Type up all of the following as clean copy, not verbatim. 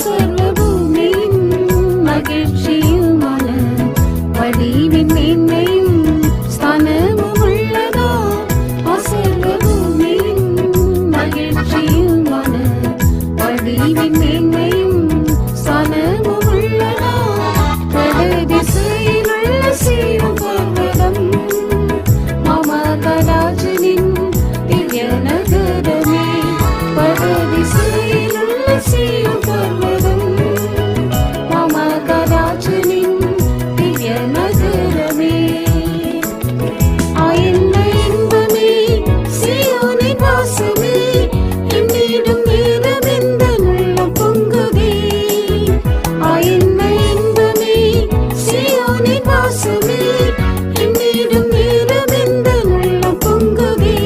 சர்வபூமியின் மகிழ்ச்சியுமான வடிவின் மேன்மையும் ஸ்தானமும் உள்ளதா சர்வபூமியின் மகிழ்ச்சியுமான வடிவின் மேன்மையும் ஸ்தானமும் உள்ளதா வடதிசையில் உள்ள சீயோன் பர்வதம் மமகராஜனின் திவ்ய நகரமே வடதிசையில் உள்ள சீயோன் பர்வதம் மமகராஜனின் திவ்ய நகரமே ஆயன்ன இன்பமே சீயோனின் வாசமே என்னிடும் நேரமெந்த உள்ளம் பொங்குதே ஆயன்ன இன்பமே சீயோனின் வாசமே என்னிடும் நேரமெந்த உள்ளம் பொங்குதே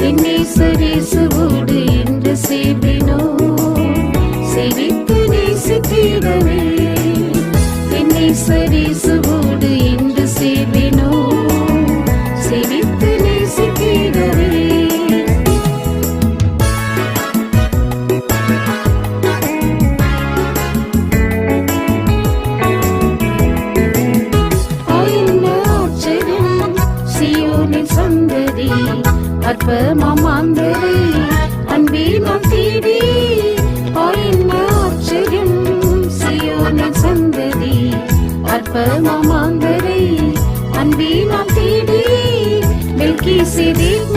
என்னை சரீசுவோடு என்று சேர்வினோ செவித்து நேசித்திடவே என்னை சரீசுவோடு என்று சேர்வினோ செவித்து நேசித்திடவே ஆயன்ன ஆச்சரியம் சீயோனின் சந்ததி அற்பமாம் மாந்தரை அன்பே நாம் தேடி ஆயன்ன ஆச்சரியம் சீயோனின் சந்ததி அற்பமாம் மாந்தரை அன்பே நாம் தேடி மெல்கிசேதேக்